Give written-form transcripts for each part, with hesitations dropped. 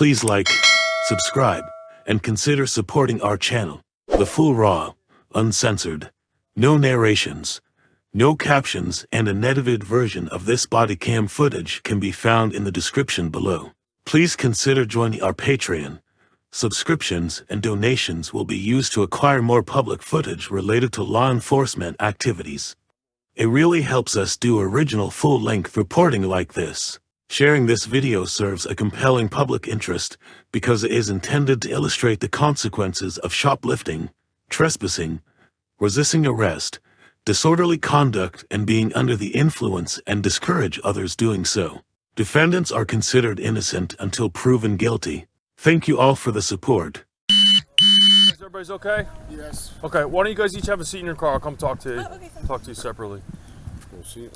Please like, subscribe, and consider supporting our channel. The full raw, uncensored, no narrations, no captions, and unedited version of this body cam footage can be found in the description below. Please consider joining our Patreon. Subscriptions and donations will be used to acquire more public footage related to law enforcement activities. It really helps us do original full-length reporting like this. Sharing this video serves a compelling public interest because it is intended to illustrate the consequences of shoplifting, trespassing, resisting arrest, disorderly conduct, and being under the influence, and discourage others doing so. Defendants are considered innocent until proven guilty. Thank you all for the support. Everybody's okay? Yes. Okay, why don't you guys each have a seat in your car? I'll come talk to you. Oh, okay, Talk to you separately. We'll see.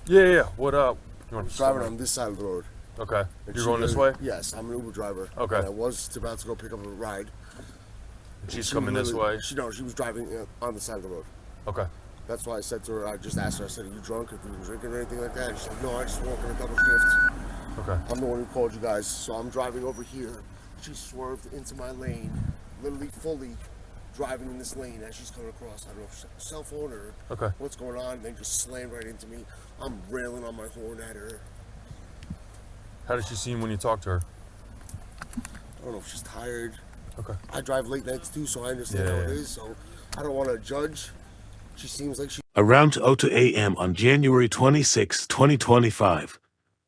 Yeah. What up? You I'm want driving on this side of the road. Okay. And You're going this way? Yes, I'm an Uber driver. Okay. And I was about to go pick up a ride. She's coming this way? She was driving on the side of the road. Okay. That's why I said to her, I just asked her, I said, are you drunk? If you been drinking or anything like that? And she's like, no, I just walk in a double shift. Okay. I'm the one who called you guys. So I'm driving over here. She swerved into my lane, literally fully driving in this lane as she's coming across. I don't know if it's a cell phone or what's going on. Then just slammed right into me. I'm railing on my horn at her. How did she seem when you talked to her? I don't know if she's tired. Okay. I drive late nights too, so I understand how it is. So I don't want to judge. She seems like she... Around 2:02 a.m. on January 26, 2025,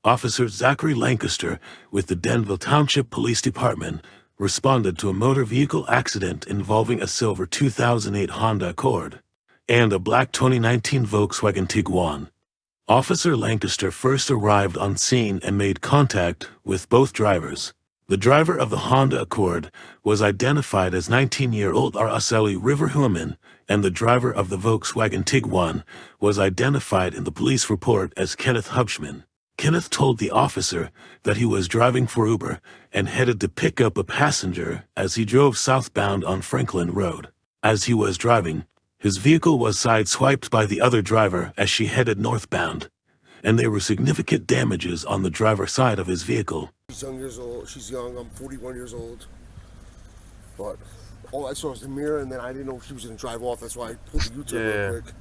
Officer Zachary Lancaster with the Denville Township Police Department responded to a motor vehicle accident involving a silver 2008 Honda Accord and a black 2019 Volkswagen Tiguan. Officer Lancaster first arrived on scene and made contact with both drivers. The driver of the Honda Accord was identified as 19-year-old Araceli Riverahuaman, and the driver of the Volkswagen Tiguan was identified in the police report as Kenneth Hubschman. Kenneth told the officer that he was driving for Uber and headed to pick up a passenger as he drove southbound on Franklin Road. As he was driving, his vehicle was sideswiped by the other driver as she headed northbound, and there were significant damages on the driver's side of his vehicle. She's young years old. She's young. I'm 41 years old. But all I saw was the mirror, and then I didn't know if she was going to drive off. That's why I pulled the U-turn real quick.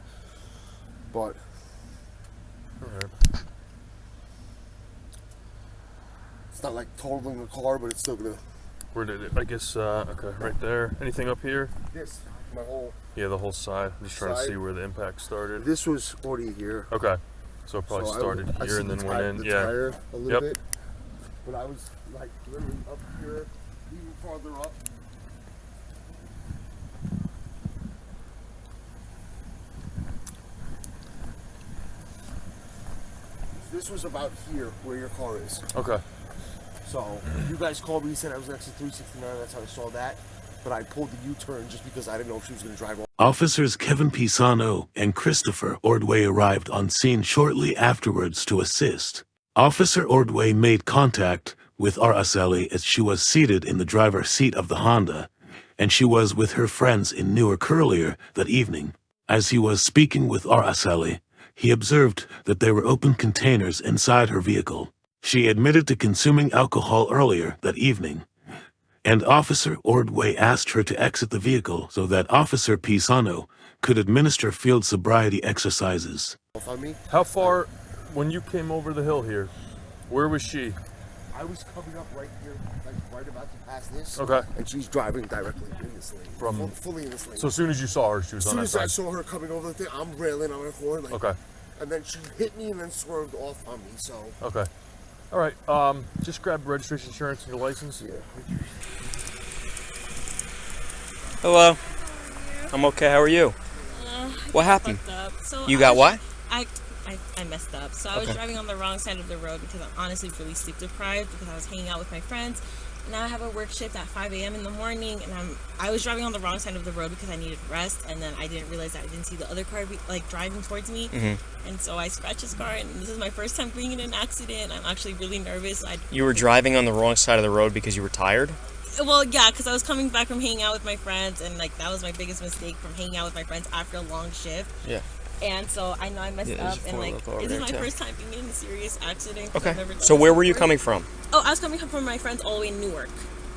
But... It's not like totaling the car, but it's still going to... Where did it? I guess, okay, right there. Anything up here? This, my whole... Yeah, the whole side. I'm just trying to see where the impact started. This was already here. Okay. So it probably started here and then went in. The tire a little bit. But I was like literally up here, even farther up. This was about here where your car is. Okay. So you guys called me, said I was next to 369, that's how I saw that. But I pulled the U-turn just because I didn't know if she was going to drive off. Officers Kevin Pisano and Christopher Ordway arrived on scene shortly afterwards to assist. Officer Ordway made contact with Araceli as she was seated in the driver's seat of the Honda, and she was with her friends in Newark earlier that evening. As he was speaking with Araceli, he observed that there were open containers inside her vehicle. She admitted to consuming alcohol earlier that evening, and Officer Ordway asked her to exit the vehicle so that Officer Pisano could administer field sobriety exercises. How far, when you came over the hill here, where was she? I was coming up right here, like right about to pass this. Okay. And she's driving directly in this lane. Fully in this lane. So as soon as you saw her, she was on that side? As soon as I saw her coming over the thing, I'm railing on her horn. Like, okay. And then she hit me and then swerved off on me, so. Okay. All right, just grab registration, insurance, and your license. Yeah. Hello. I'm okay. How are you? What happened? So you got what? I messed up. So I was driving on the wrong side of the road because I'm honestly really sleep deprived because I was hanging out with my friends. Now I have a work shift at 5 a.m. in the morning, and I was driving on the wrong side of the road because I needed rest, and then I didn't realize that I didn't see the other car driving towards me, and so I scratched his car, and this is my first time being in an accident. I'm actually really nervous. You were driving on the wrong side of the road because you were tired? Well, yeah, because I was coming back from hanging out with my friends, and like that was my biggest mistake, from hanging out with my friends after a long shift. Yeah. And so I know I messed up, and like this is my first time being in a serious accident. Okay. So where were you coming from? Oh, I was coming from my friends all the way in Newark.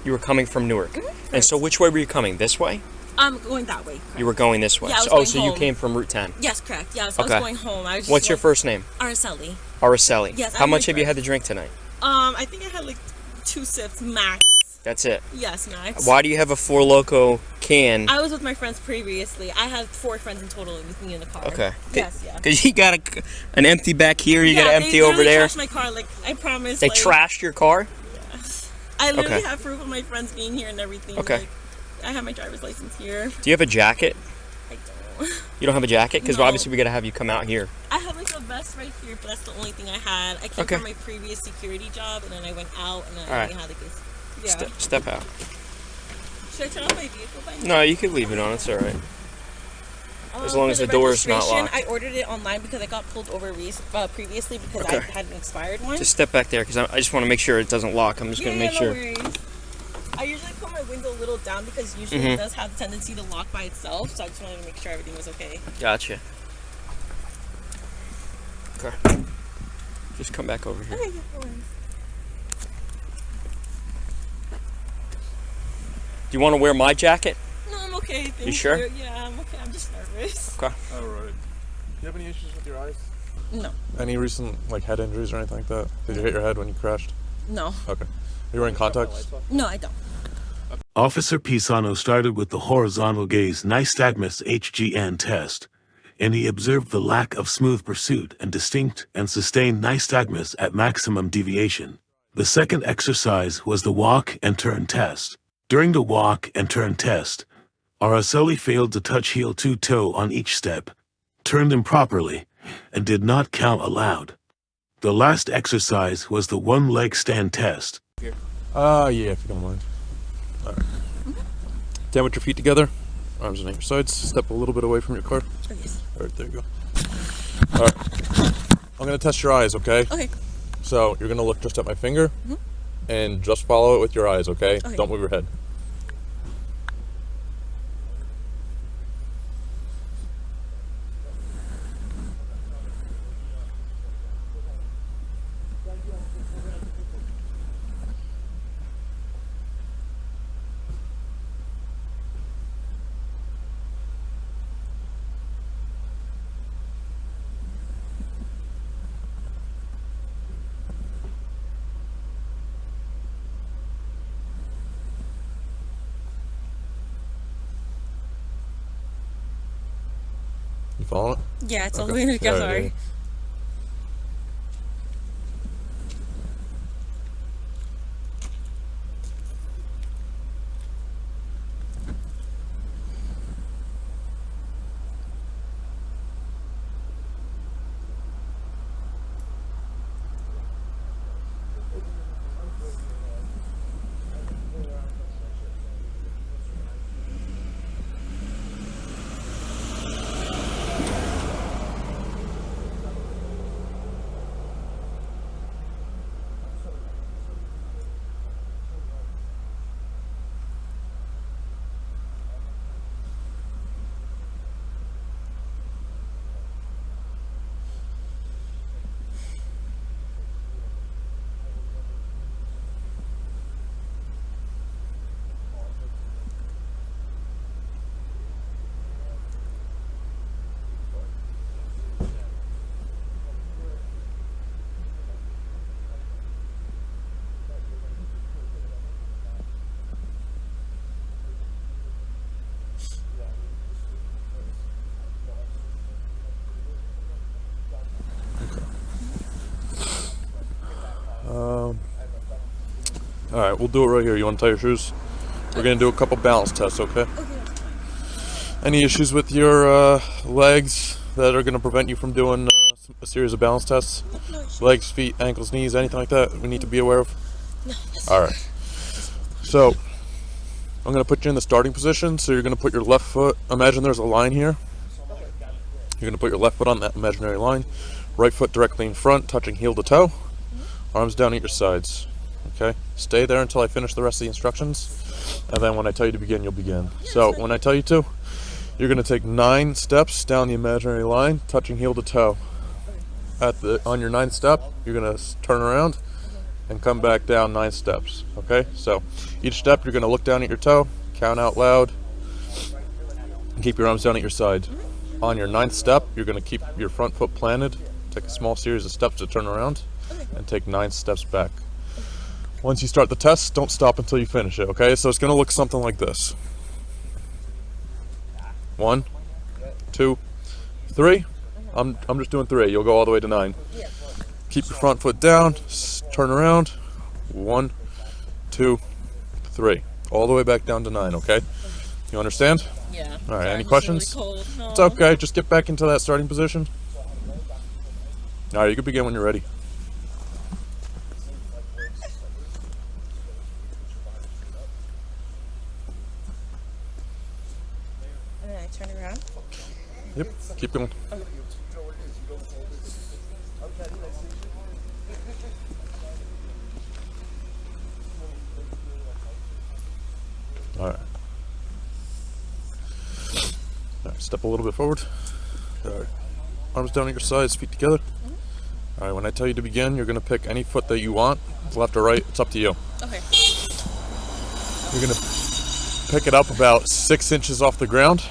You were coming from Newark. Mm-hmm. And so which way were you coming? This way? I'm going that way. Correct. You were going this way. Yeah, I was going so home. you came from Route 10. Yes, correct. Yeah, so Okay. I was going home. I was just What's your like, first name? Araceli. Araceli. Yes, How I'm much my have you friend. had to drink tonight? I think I had like 2 sips max. That's it. Yes, max. Why do you have a Four Loko can? I was with my friends previously. I had 4 friends in total with me in the car. Okay. Yes, yeah. Because you got an empty back here, you got an empty they over there. They trashed my car, like, I promise. They like, trashed your car? I literally Okay. have proof of my friends being here and everything. Okay. Like, I have my driver's license here. Do you have a jacket? I don't. You don't have a jacket? Because No. obviously we got to have you come out here. I have like a vest right here, but that's the only thing I had. I came Okay. from my previous security job, and then I went out, and then All I right. only had like this. Yeah. Step out. Should I turn off my vehicle by now? No, you can leave it on. It's all right. As long For as the door is not registration, locked. I ordered it online because I got pulled over previously because I Okay. had an expired one. Just step back there because I just want to make sure it doesn't lock. I'm just going to make no sure. worries. I usually put my window a little down because usually it does have the tendency to lock by itself, so I just wanted to make sure everything was okay. Gotcha. Okay. Just come back over here. Okay, no worries. Do you want to wear my jacket? No, I'm okay. Thank You sure? Yeah, I'm okay. I'm just nervous. Okay. All right. Do you have any issues with your eyes? No. Any recent head injuries or anything like that? Did you hit your head when you crashed? No. Okay. Are you wearing contacts? No, I don't. Officer Pisano started with the horizontal gaze nystagmus HGN test, and he observed the lack of smooth pursuit and distinct and sustained nystagmus at maximum deviation. The second exercise was the walk and turn test. During the walk and turn test, Araceli failed to touch heel to toe on each step, turned improperly, and did not count aloud. The last exercise was the one-leg stand test. Yeah, if you don't mind. All right. Stand with your feet together, arms on your sides. Step a little bit away from your car. Oh, yes. All right, there you go. All right. I'm gonna test your eyes, okay? Okay. So you're gonna look just at my finger, and just follow it with your eyes, okay? Okay. Don't move your head. You following it? Yeah, it's all the Okay. way to go. Yeah, Sorry. yeah. All right, we'll do it right here. You want to tie your shoes? We're gonna do a couple balance tests, okay? Any issues with your legs that are gonna prevent you from doing a series of balance tests? Legs, feet, ankles, knees, anything like that we need to be aware of? No. All right. So I'm gonna put you in the starting position. So you're gonna put your left foot. Imagine there's a line here. You're gonna put your left foot on that imaginary line. Right foot directly in front, touching heel to toe. Arms down at your sides. Okay, stay there until I finish the rest of the instructions, and then when I tell you to begin, you'll begin. So when I tell you to, you're going to take 9 steps down the imaginary line, touching heel to toe. On your 9th step, you're going to turn around, and come back down 9 steps. Okay, so each step you're going to look down at your toe, count out loud, and keep your arms down at your side. On your 9th step, you're going to keep your front foot planted, take a small series of steps to turn around, and take 9 steps back. Once you start the test, don't stop until you finish it. Okay, so it's going to look something like this. 1, 2, 3. I'm just doing 3. You'll go all the way to 9. Keep your front foot down, turn around. 1, 2, 3. All the way back down to 9, okay? You understand? Yeah. All right, any I'm questions? Really cold. No. It's okay, just get back into that starting position. All right, you can begin when you're ready. And then I turn around. Yep, keep going. Okay. All right. All right, step a little bit forward. All right. Arms down at your sides, feet together. All right, when I tell you to begin, you're going to pick any foot that you want, left or right, it's up to you. Okay. You're going to pick it up about 6 inches off the ground,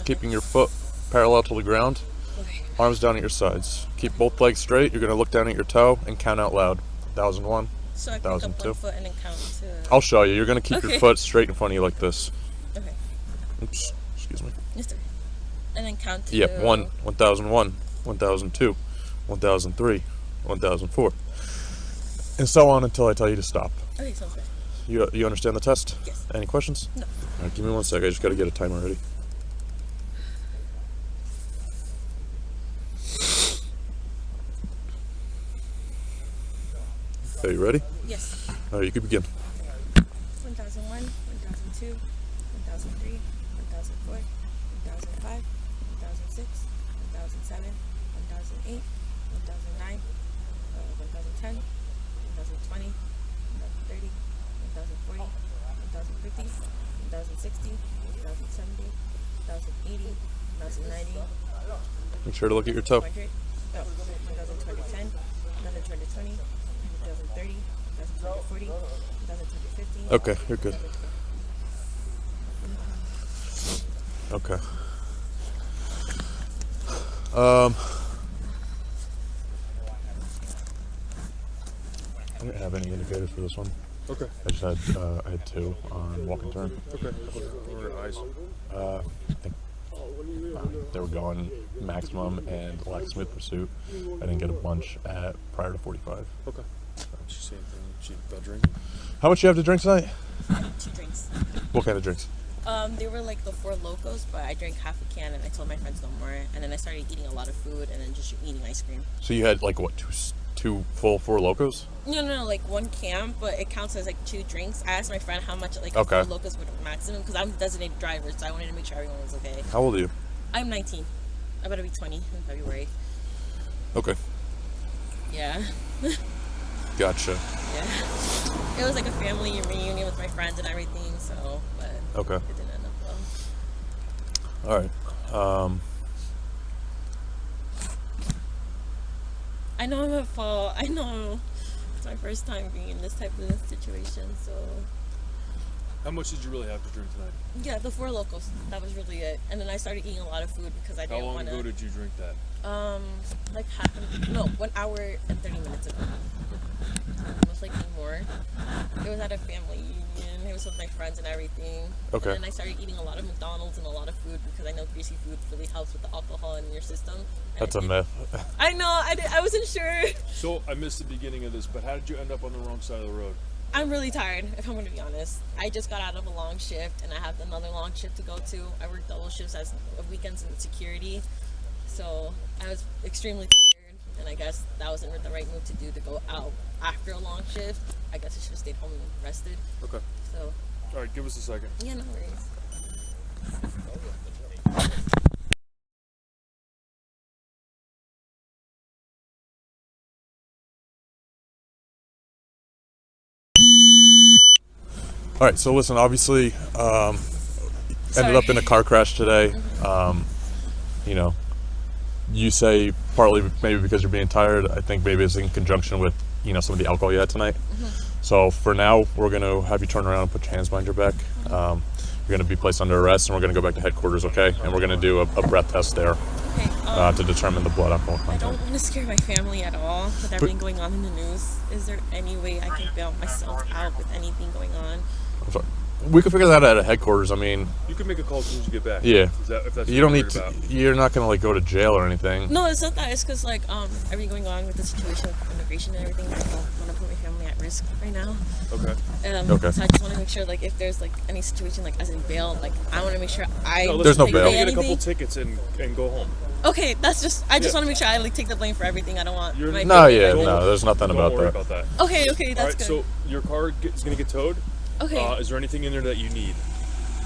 keeping your foot parallel to the ground. Okay. Arms down at your sides. Keep both legs straight. You're going to look down at your toe and count out loud. 1001. So I pick up 1002. one foot and then count to... I'll show you. You're going to keep your Okay. foot straight in front of you like this. Okay. Oops, excuse me. Yes, sir. And then count to... Yep, 1001, 1002, 1003, 1004. And so on until I tell you to stop. Okay, sounds good. You understand the test? Yes. Any questions? No. All right, give me 1 sec. I just got to get a timer ready. Okay, you ready? Yes. All right, you can begin. 1001, 1002, 1003, 1004, 1005, 1006, 1007, 1008, 1009, 1010, 1020, 1030, 1040, 1050, 1060, 1070, 1080, 1090, Make sure to look at your toe. 100, 1010, 1020, 2030, 2040, 2050. Okay, you're good. Okay. I didn't have any indicators for this one. Okay. I just had I had 2 on walk and turn. Okay. What were your eyes? I think they were going maximum and lack smooth pursuit. I didn't get a bunch at prior to 45. Okay. Did she say anything? She about drinking? How much you have to drink tonight? 2 drinks. What kind of drinks? They were like the 4 Locos, but I drank half a can and I told my friends no more. And then I started eating a lot of food and then just eating ice cream. So you had like what, two full 4 Locos? No, like 1 can, but it counts as like 2 drinks. I asked my friend how much like Okay. 4 Locos would maximum because I'm a designated driver, so I wanted to make sure everyone was okay. How old are you? I'm 19. I'm about to be 20 in February. Okay, Yeah. gotcha. Yeah. It was like a family reunion with my friends and everything, so, but Okay, it didn't end up well. all right. I know I'm at fault. I know. It's my first time being in this type of situation, so. How much did you really have to drink tonight? Yeah, the 4 Locos. That was really it. And then I started eating a lot of food because I How didn't long want to. ago did you drink that? Like 1 hour and 30 minutes ago. It was like more. It was at a family union. It was with my friends and everything. Okay. And then I started eating a lot of McDonald's and a lot of food because I know greasy food really helps with the alcohol in your system. And That's a myth. I know. I wasn't sure. So I missed the beginning of this, but how did you end up on the wrong side of the road? I'm really tired, if I'm going to be honest. I just got out of a long shift, and I have another long shift to go to. I work double shifts as weekends in security, so I was extremely tired, and I guess that wasn't the right move to do, to go out after a long shift. I guess I should have stayed home and rested. Okay. So, All right, give us a second. yeah, no worries. All right, so listen, obviously, ended up in a car crash today. You know, you say partly maybe because you're being tired. I think maybe it's in conjunction with some of the alcohol you had tonight. So for now, we're going to have you turn around and put your hands behind your back. You're going to be placed under arrest, and we're going to go back to headquarters, okay? And we're going to do a breath test there to determine the blood alcohol content. I don't want to scare my family at all with everything going on in the news. Is there any way I can bail myself out with anything going on? I'm sorry. We can figure that out at headquarters. I mean, You can make a call as soon as you get back. yeah. If that's You don't need what to. You're not going to like go to jail or anything. No, it's not that. It's because everything going on with the situation with immigration and everything. I don't want to put my family at risk right now. Okay. Okay. So I just want to make sure, if there's any situation as in bail, I want to make sure There's no bail. Get a couple tickets and go home. Okay, that's just. I just want to make sure I take the blame for everything. I don't want. My No, family yeah, to- no. There's nothing Don't about worry that. about that. Okay, that's All right. good. So your car is going to get towed. Okay. Is there anything in there that you need?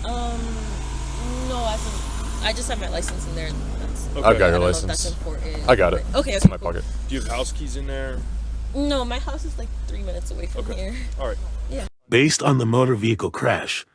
No, I just have my license in there. That's, Okay. I've got I your don't know if license. that's important. I got it. Okay, It's in my cool. pocket. Do you have house keys in there? No, my house is 3 minutes away from here. All right. Based on the motor vehicle crash,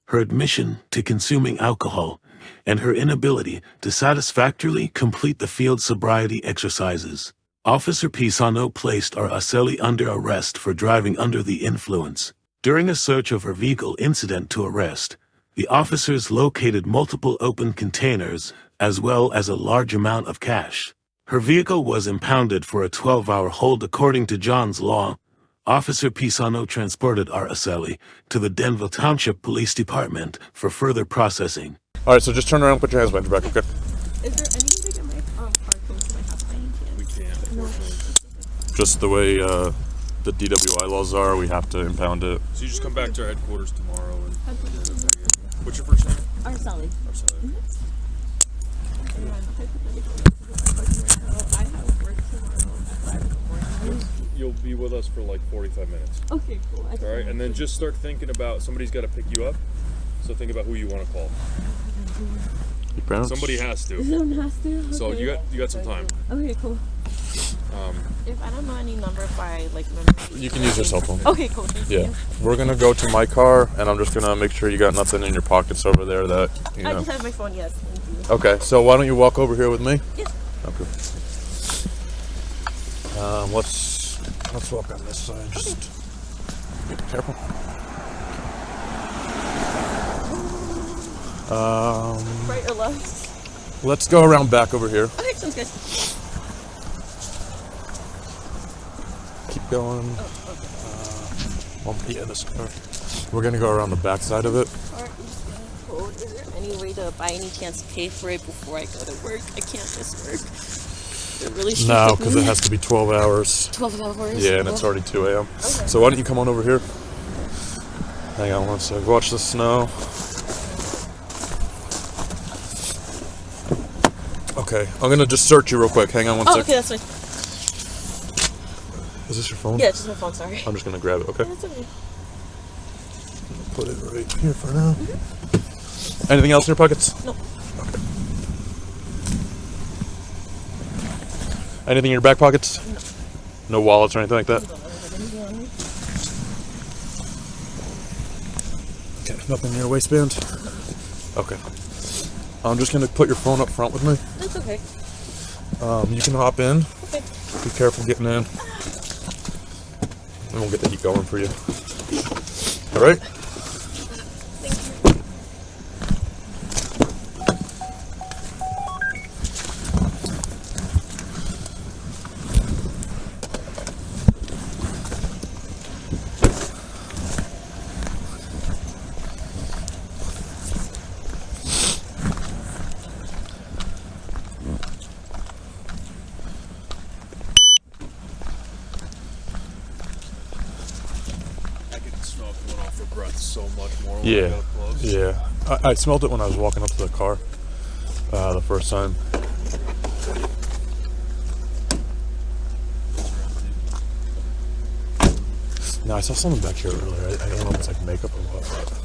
her admission to consuming alcohol, and her inability to satisfactorily complete the field sobriety exercises, Officer Pisano placed Araceli under arrest for driving under the influence. During a search of her vehicle incident to arrest, the officers located multiple open containers as well as a large amount of cash. Her vehicle was impounded for a 12-hour hold according to John's law. Officer Pisano transported Araceli to the Denville Township Police Department for further processing. All right, so just turn around and put your hands behind your back, okay? Is there any way to get my car close to my house by any chance? We can. No. Just the way the DUI laws are, we have to impound it. So you just come back to our headquarters tomorrow. What's your first name? Araceli. Araceli. I have work tomorrow at 5 in the morning. You'll be with us for 45 minutes. Okay, cool. All right, and then just start thinking about somebody's got to pick you up. So think about who you want to call. Your parents? Somebody has to. Someone has to. Okay. So you got some time. Okay, cool. If I don't know any number by memory. You can use your cell phone. Okay, cool. Thank Yeah. you. We're going to go to my car, and I'm just going to make sure you got nothing in your pockets over there that, I just have my phone. Yes. Thank you. Okay, so why don't you walk over here with me? Yes. Okay. Let's walk on this side. Just be careful. Right or left? Let's go around back over here. Okay, sounds good. Keep going. Yeah, this car. We're gonna go around the back side of it. Car is getting cold. Is there any way to, by any chance, pay for it before I go to work? I can't miss work. They're really strict No, with because me. it has to be 12 hours. 12 hours? Yeah, and it's already 2 a.m. Okay. So why don't you come on over here? Hang on one sec. Watch the snow. Okay, I'm gonna just search you real quick. Hang on one sec. Okay, that's fine. Is this your phone? Yeah, it's just my phone, sorry. I'm just gonna grab it, okay? That's okay. Put it right here for now. Anything else in your pockets? No. Okay. Anything in your back pockets? No. No wallets or anything like that? Okay, nothing in your waistband? Okay. I'm just gonna put your phone up front with me. That's okay. You can hop in. Okay. Be careful getting in. And we'll get the heat going for you. Alright? Thank you. I can smell it coming off her breath so much more. When Yeah. I got close. Yeah. I smelled it when I was walking up to the car the first time. No, I saw something back here earlier. I don't know if it's like makeup or what. But...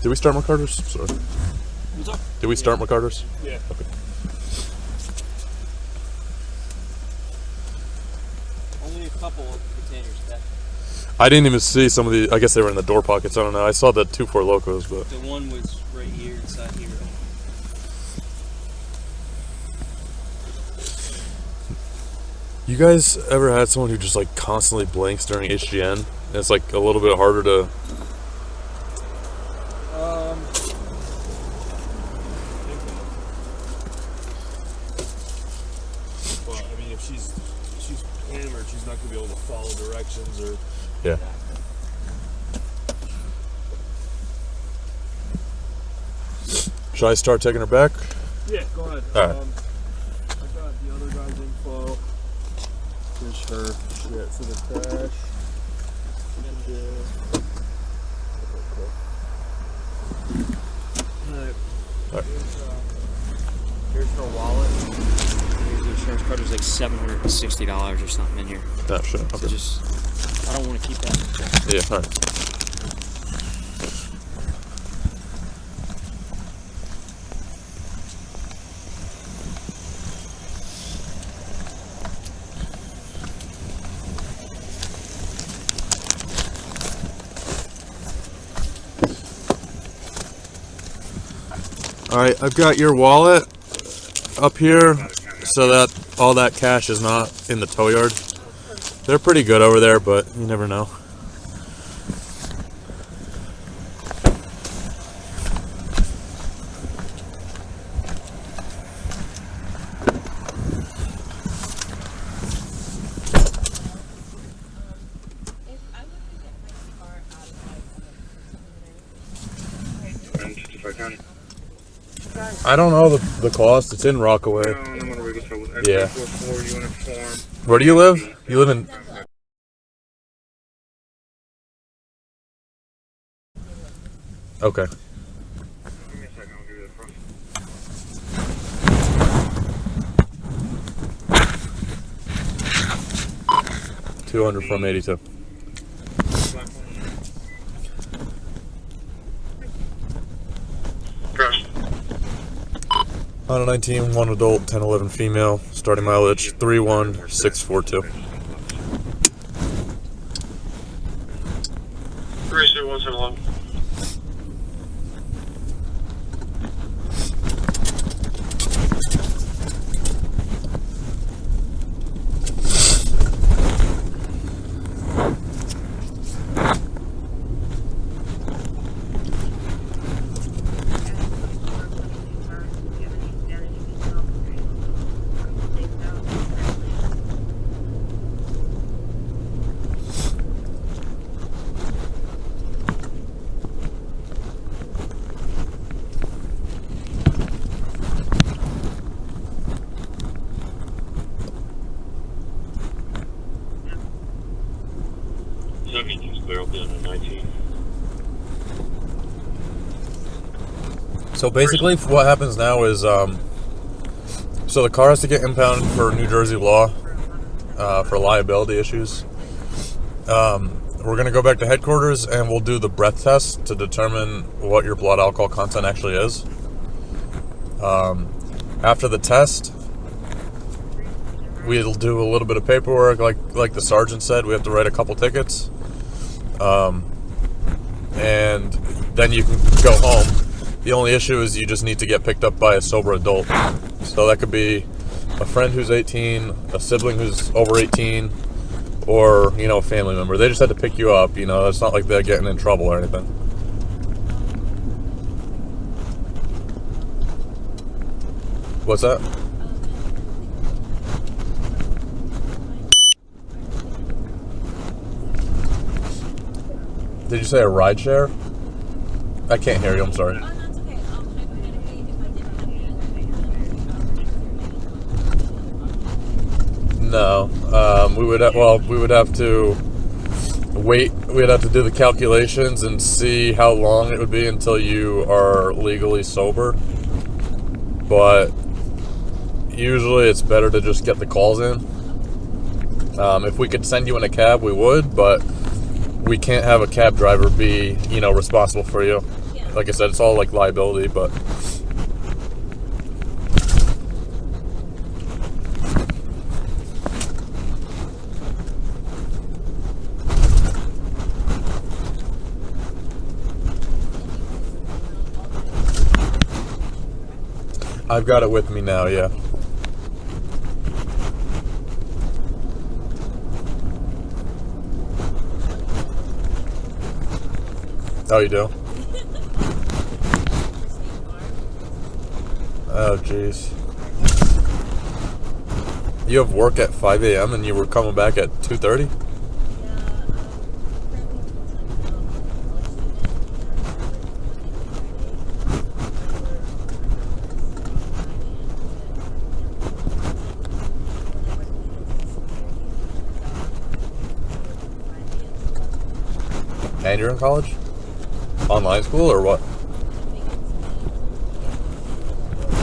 Did we start McCarter's? Sorry. What's up? Did we start McCarter's? Yeah. Okay. Only a couple of containers. I didn't even see some of the. I guess they were in the door pockets. I don't know. I saw the 2-4 Locos, but The one was right here inside here. you guys ever had someone who just like constantly blinks during HGN? And it's like a little bit harder to. Well, I mean, if she's hammered, she's not gonna be able to follow directions or. Yeah. Should I start taking her back? Yeah, go ahead. All right. I got the other guy's info. Here's her shit for the crash. And Here's her wallet. The insurance card was like $760 or something in here. That shit. So Okay. just, I don't want to keep that. Yeah. All right. All right, I've got your wallet up here so that all that cash is not in the tow yard. They're pretty good over there, but you never know. I don't know the cost. It's in Rockaway. Yeah. Where do you live? You live in... Okay. $200 from 82. On a 19, 1 adult, 10, 11 female, starting mileage 31642. 32171. So basically, what happens now is, so the car has to get impounded for New Jersey law, for liability issues. We're going to go back to headquarters and we'll do the breath test to determine what your blood alcohol content actually is. After the test, we'll do a little bit of paperwork, like the sergeant said. We have to write a couple tickets, and then you can go home. The only issue is you just need to get picked up by a sober adult. So that could be a friend who's 18, a sibling who's over 18, or, you know, a family member. They just had to pick you up, you know. It's not like they're getting in trouble or anything. What's that? Did you say a ride share? I can't hear you, I'm sorry. No, we would have to wait. We'd have to do the calculations and see how long it would be until you are legally sober. But usually it's better to just get the calls in. If we could send you in a cab, we would, but we can't have a cab driver be, you know, responsible for you. Like I said, it's all like liability, but I've got it with me now, yeah. Oh, you do? Oh, jeez. You have work at 5 a.m. and you were coming back at 2:30? And you're in college? Online school or what?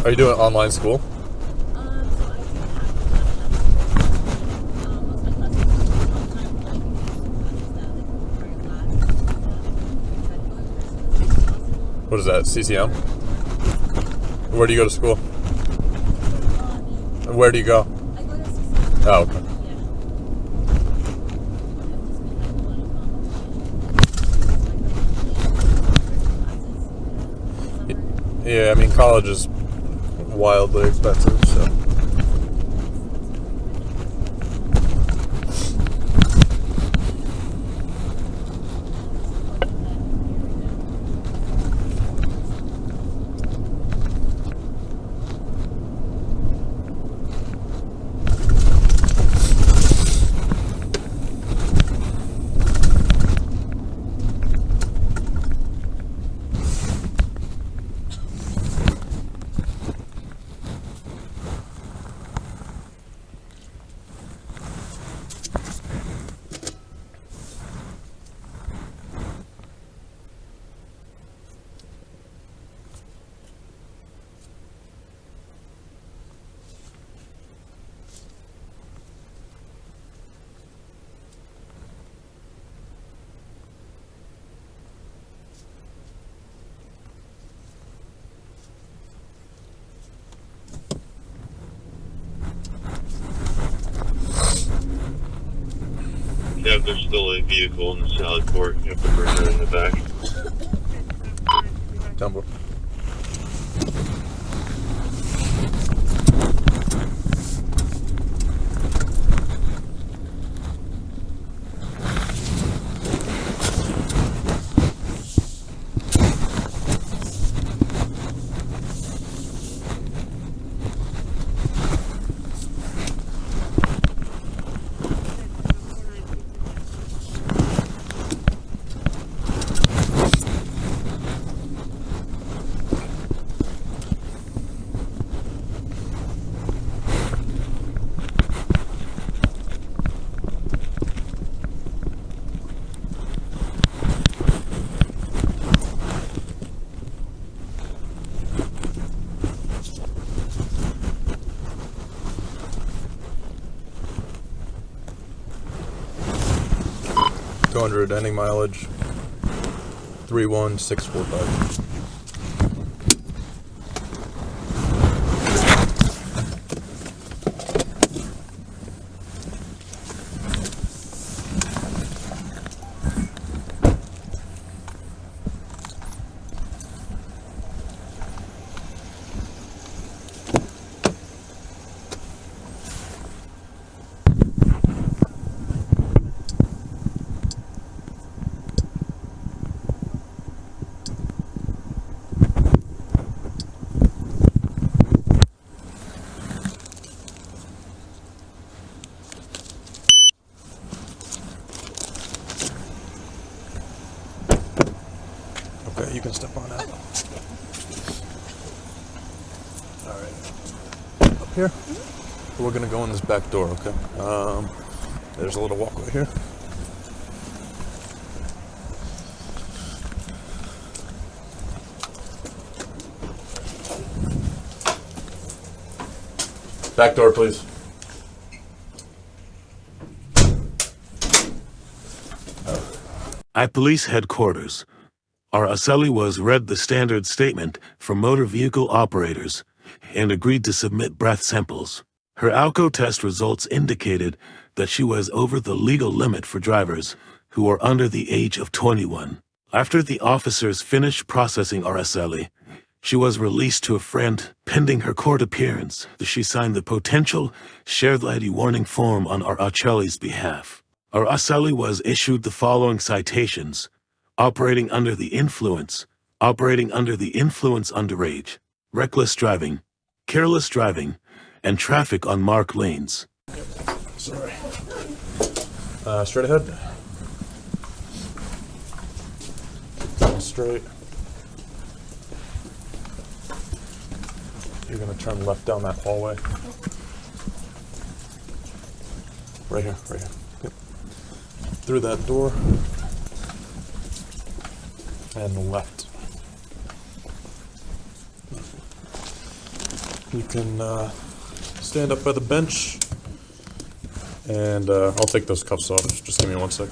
Are you doing online school? What is that, CCM? Where do you go to school? Where do you go? Oh, okay. Yeah, I mean, college is wildly expensive, so. Yeah, there's still a vehicle in the salad court. You have to bring her in the back. Tumble. Any mileage 31645. Okay, you can step on out. Alright. Up here? We're gonna go in this back door, okay? There's a little walkway here. Back door, please. At police headquarters, Araceli was read the standard statement from motor vehicle operators and agreed to submit breath samples. Her alco test results indicated that she was over the legal limit for drivers who are under the age of 21. After the officers finished processing Araceli, She was released to a friend pending her court appearance. She signed the potential shared lighty warning form on Araceli's behalf. Araceli was issued the following citations: operating under the influence underage, reckless driving, careless driving, and traffic on marked lanes. Sorry. Straight ahead. Straight. You're gonna turn left down that hallway. Right here, right here. Yep. Through that door. And left. You can stand up by the bench, and I'll take those cuffs off. Just give me 1 sec.